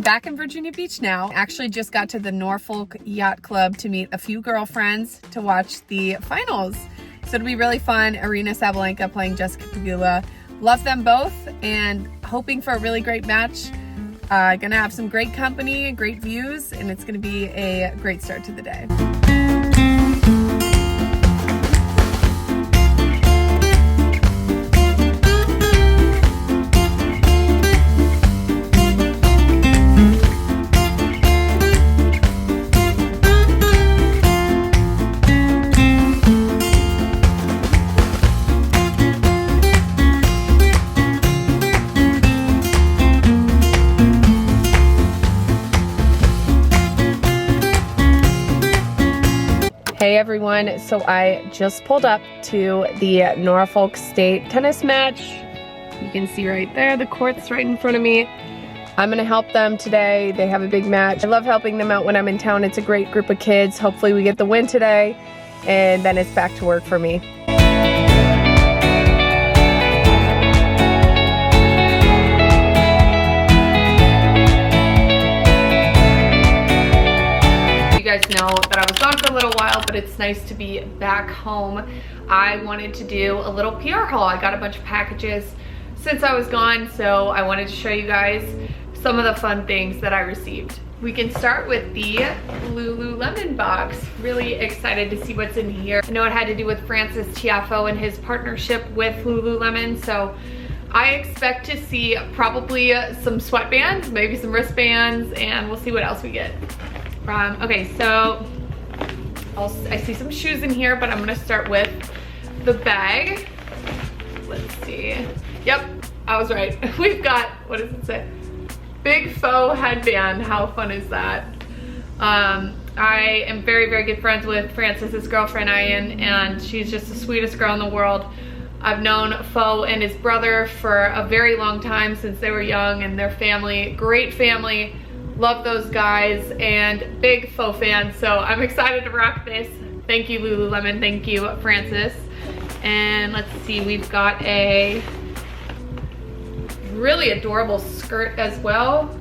back in Virginia Beach now. Actually just got to the Norfolk Yacht Club to meet a few girlfriends to watch the finals. So it'll be really fun. Arena Sabalenka playing Jessica Pegula. Love them both and hoping for a really great match. Gonna have some great company, great views, and it's gonna be a great start to the day. Hey everyone, so I just pulled up to the Norfolk State tennis match. You can see right there, the court's right in front of me. I'm gonna help them today. They have a big match. I love helping them out when I'm in town. It's a great group of kids. Hopefully we get the win today, and then it's back to work for me. You guys know that I was gone for a little while, but it's nice to be back home. I wanted to do a little PR haul. I got a bunch of packages since I was gone, so I wanted to show you guys some of the fun things that I received. We can start with the Lululemon box. Really excited to see what's in here. I know it had to do with Frances Tiafoe and his partnership with Lululemon, so I expect to see probably some sweatbands, maybe some wristbands, and we'll see what else we get. Okay, so I see some shoes in here, but I'm gonna start with the bag. Let's see. Yep, I was right. We've got, what does it say? Big faux headband. How fun is that? I am very, very good friends with Francis's girlfriend, Ian, and she's just the sweetest girl in the world. I've known Faux and his brother for a very long time, since they were young, and their family, great family. Love those guys, and big Faux fan, so I'm excited to rock this. Thank you, Lululemon. Thank you, Frances. And let's see, we've got a really adorable skirt as well.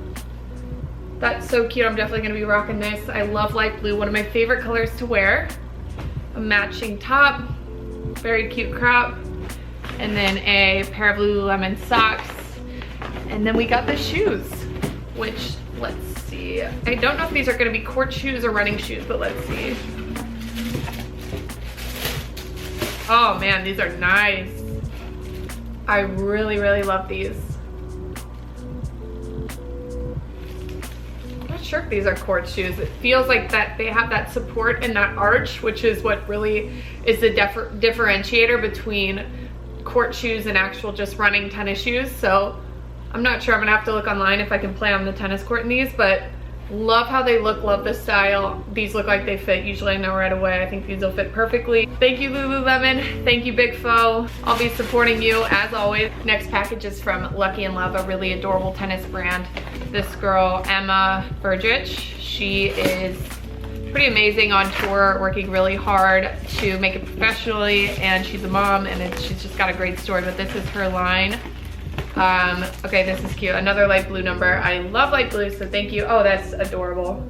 That's so cute. I'm definitely gonna be rocking this. I love light blue, one of my favorite colors to wear. A matching top, very cute crop, and then a pair of Lululemon socks. And then we got the shoes, which, let's see. I don't know if these are gonna be court shoes or running shoes, but let's see. Oh man, these are nice. I really, really love these. I'm not sure if these are court shoes. It feels like that they have that support and that arch, which is what really is the differentiator between court shoes and actual just running tennis shoes. So I'm not sure. I'm gonna have to look online if I can play on the tennis court in these, but love how they look, love the style. These look like they fit. Usually I know right away. I think these will fit perfectly. Thank you, Lululemon. Thank you, Big Faux. I'll be supporting you as always. Next package is from Lucky and Love, a really adorable tennis brand. This girl, Emma Burgich, she is pretty amazing on tour, working really hard to make it professionally, and she's a mom, and she's just got a great story, but this is her line. Okay, this is cute. Another light blue number. I love light blue, so thank you. Oh, that's adorable.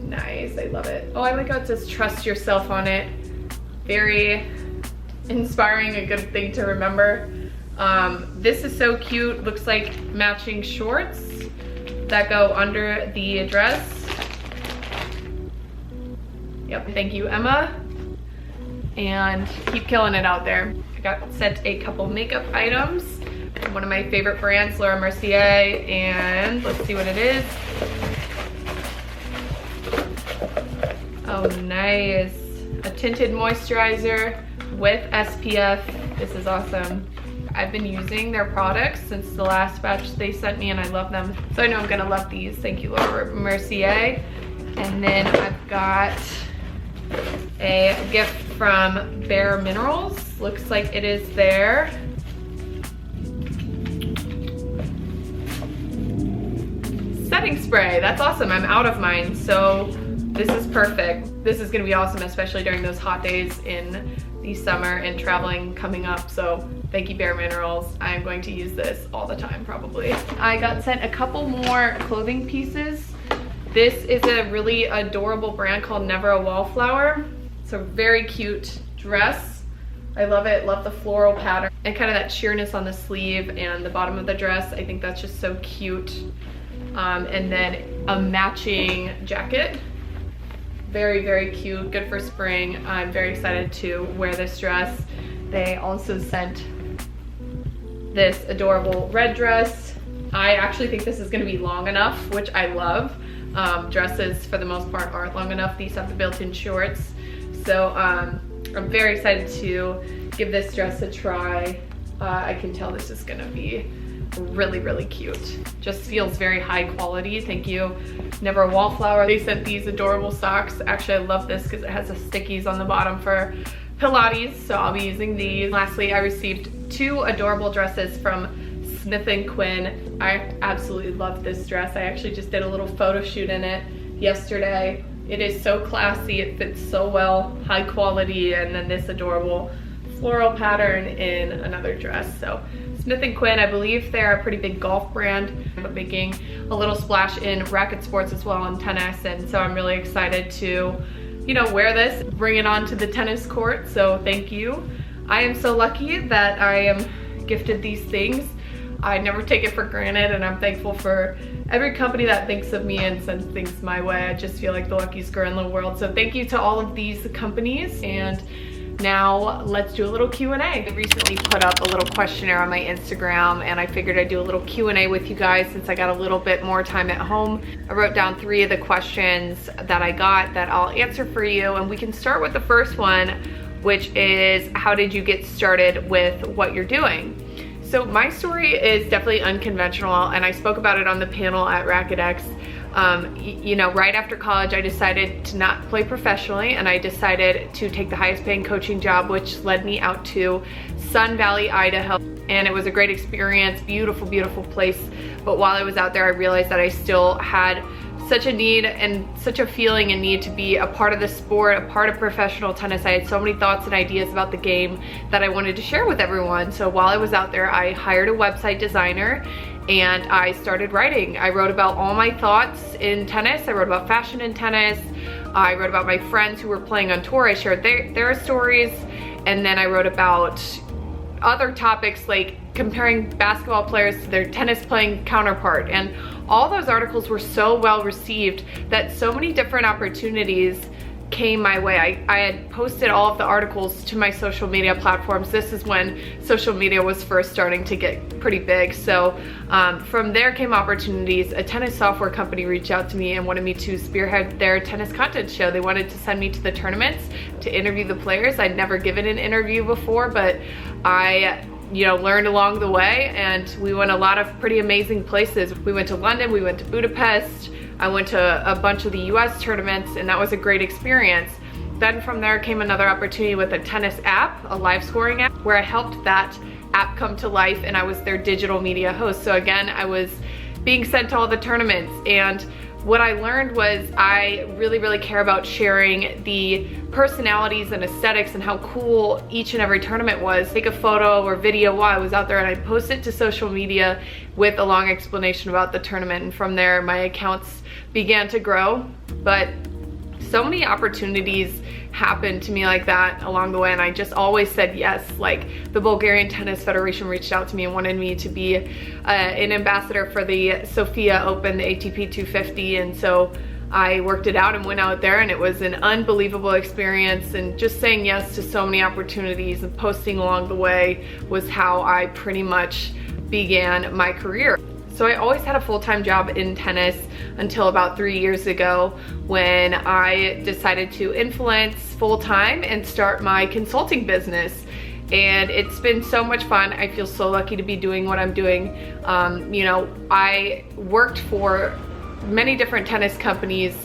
Nice, I love it. Oh, I like how it says trust yourself on it. Very inspiring, a good thing to remember. This is so cute. Looks like matching shorts that go under the dress. Yep, thank you, Emma. And keep killing it out there. I got sent a couple makeup items. One of my favorite brands, Laura Mercier, and let's see what it is. Oh, nice. A tinted moisturizer with SPF. This is awesome. I've been using their products since the last batch they sent me, and I love them. So I know I'm gonna love these. Thank you, Laura Mercier. And then I've got a gift from bareMinerals. Looks like it is there. Setting spray. That's awesome. I'm out of mine, so this is perfect. This is gonna be awesome, especially during those hot days in the summer and traveling coming up, so thank you bareMinerals. I'm going to use this all the time probably. I got sent a couple more clothing pieces. This is a really adorable brand called Never a Wallflower. It's a very cute dress. I love it, love the floral pattern and kind of that sheerness on the sleeve and the bottom of the dress. I think that's just so cute. And then a matching jacket. Very, very cute, good for spring. I'm very excited to wear this dress. They also sent this adorable red dress. I actually think this is gonna be long enough, which I love. Dresses for the most part aren't long enough. These have the built-in shorts. So I'm very excited to give this dress a try. I can tell this is gonna be really, really cute. Just feels very high quality. Thank you, Never a Wallflower. They sent these adorable socks. Actually, I love this because it has the stickies on the bottom for Pilates, so I'll be using these. Lastly, I received 2 adorable dresses from Smith and Quinn. I absolutely love this dress. I actually just did a little photo shoot in it yesterday. It is so classy, it fits so well, high quality, and then this adorable floral pattern in another dress. So Smith and Quinn, I believe they're a pretty big golf brand, but making a little splash in racket sports as well and tennis. And so I'm really excited to, you know, wear this, bring it on to the tennis court. So thank you. I am so lucky that I am gifted these things. I never take it for granted, and I'm thankful for every company that thinks of me and sends things my way. I just feel like the luckiest girl in the world. So thank you to all of these companies. And now let's do a little Q&A. I recently put up a little questionnaire on my Instagram, and I figured I'd do a little Q&A with you guys since I got a little bit more time at home. I wrote down 3 of the questions that I got that I'll answer for you, and we can start with the first one, which is, how did you get started with what you're doing? So my story is definitely unconventional, and I spoke about it on the panel at Racket X. You know, right after college, I decided to not play professionally, and I decided to take the highest paying coaching job, which led me out to Sun Valley, Idaho. And it was a great experience, beautiful, beautiful place. But while I was out there, I realized that I still had such a need and such a feeling and need to be a part of the sport, a part of professional tennis. I had so many thoughts and ideas about the game that I wanted to share with everyone. So while I was out there, I hired a website designer and I started writing. I wrote about all my thoughts in tennis. I wrote about fashion in tennis. I wrote about my friends who were playing on tour. I shared their stories. And then I wrote about other topics like comparing basketball players to their tennis playing counterpart. And all those articles were so well received that so many different opportunities came my way. I had posted all of the articles to my social media platforms. This is when social media was first starting to get pretty big. So from there came opportunities. A tennis software company reached out to me and wanted me to spearhead their tennis content show. They wanted to send me to the tournaments to interview the players. I'd never given an interview before, but I learned along the way, and we went a lot of pretty amazing places. We went to London, we went to Budapest, I went to a bunch of the US tournaments, and that was a great experience. Then from there came another opportunity with a tennis app, a live scoring app, where I helped that app come to life, and I was their digital media host. So again, I was being sent to all the tournaments, and what I learned was I really, really care about sharing the personalities and aesthetics and how cool each and every tournament was. Take a photo or video while I was out there, and I'd post it to social media with a long explanation about the tournament. And from there, my accounts began to grow. But so many opportunities happened to me like that along the way, and I just always said yes. Like the Bulgarian Tennis Federation reached out to me and wanted me to be an ambassador for the Sofia Open, the ATP 250, and so I worked it out and went out there, and it was an unbelievable experience. And just saying yes to so many opportunities and posting along the way was how I pretty much began my career. So I always had a full-time job in tennis until about 3 years ago when I decided to influence full-time and start my consulting business. And it's been so much fun. I feel so lucky to be doing what I'm doing. I worked for many different tennis companies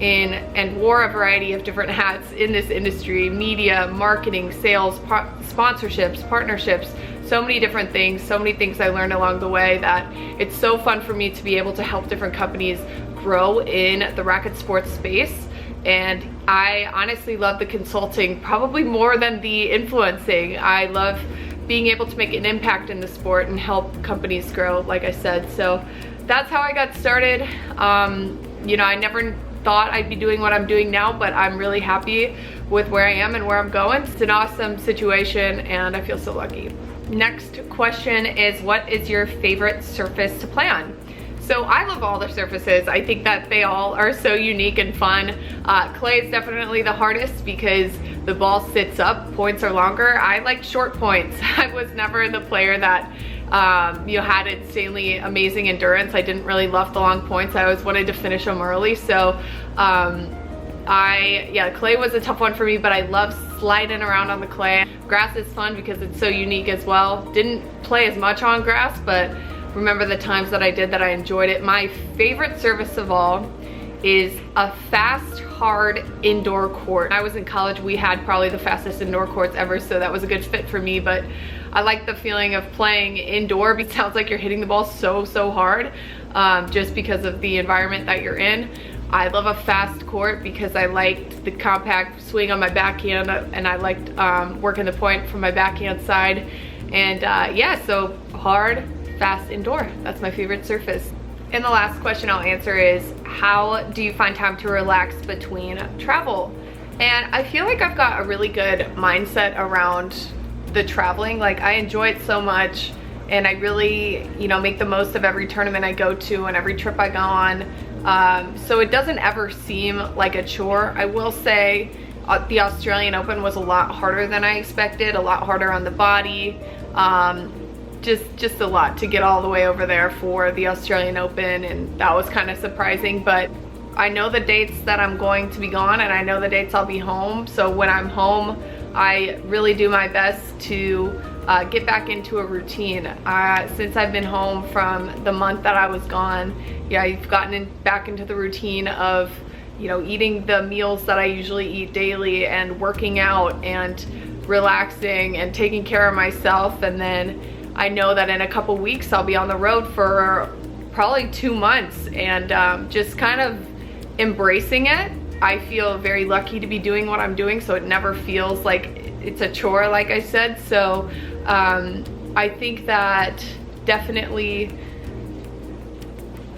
and wore a variety of different hats in this industry: media, marketing, sales, sponsorships, partnerships, so many different things, so many things I learned along the way that it's so fun for me to be able to help different companies grow in the racket sports space. and I honestly love the consulting probably more than the influencing. I love being able to make an impact in the sport and help companies grow, like I said. So that's how I got started. You know, I never thought I'd be doing what I'm doing now, but I'm really happy with where I am and where I'm going. It's an awesome situation and I feel so lucky. Next question is, what is your favorite surface to play on? So I love all the surfaces. I think that they all are so unique and fun. Clay is definitely the hardest because the ball sits up, points are longer. I like short points. I was never the player that you know, had insanely amazing endurance. I didn't really love the long points. I always wanted to finish them early. So yeah, clay was a tough one for me, but I love sliding around on the clay. Grass is fun because it's so unique as well. Didn't play as much on grass, but remember the times that I did that I enjoyed it. My favorite surface of all is a fast, hard indoor court. When I was in college, we had probably the fastest indoor courts ever, so that was a good fit for me, but I like the feeling of playing indoor because it sounds like you're hitting the ball so hard, just because of the environment that you're in. I love a fast court because I liked the compact swing on my backhand, and I liked working the point from my backhand side. And yeah, so hard, fast, indoor. That's my favorite surface. And the last question I'll answer is, how do you find time to relax between travel? And I feel like I've got a really good mindset around the traveling. Like, I enjoy it so much, and I really, you know, make the most of every tournament I go to and every trip I go on. So it doesn't ever seem like a chore. I will say the Australian Open was a lot harder than I expected, a lot harder on the body. Just a lot to get all the way over there for the Australian Open, and that was kind of surprising. But I know the dates that I'm going to be gone, and I know the dates I'll be home. So when I'm home, I really do my best to get back into a routine. Since I've been home from the month that I was gone, yeah, I've gotten back into the routine of, you know, eating the meals that I usually eat daily and working out and relaxing and taking care of myself. And then I know that in a couple weeks I'll be on the road for probably 2 months, and just kind of embracing it. I feel very lucky to be doing what I'm doing, so it never feels like it's a chore, like I said. So I think that definitely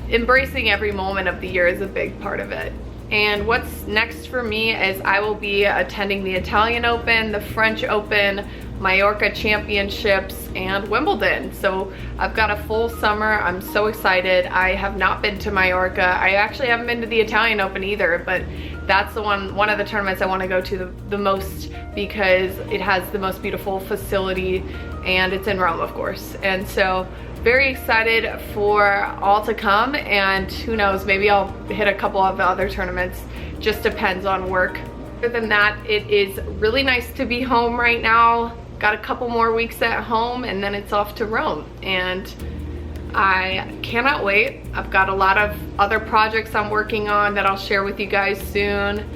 embracing every moment of the year is a big part of it. And what's next for me is I will be attending the Italian Open, the French Open, Mallorca Championships, and Wimbledon. So I've got a full summer. I'm so excited. I have not been to Mallorca. I actually haven't been to the Italian Open either, but that's the one of the tournaments I want to go to the most because it has the most beautiful facility, and it's in Rome, of course. And so very excited for all to come, and who knows, maybe I'll hit a couple of the other tournaments. Just depends on work. Other than that, it is really nice to be home right now. Got a couple more weeks at home, and then it's off to Rome, and I cannot wait. I've got a lot of other projects I'm working on that I'll share with you guys soon.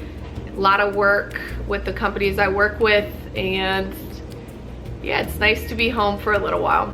A lot of work with the companies I work with, and yeah, it's nice to be home for a little while.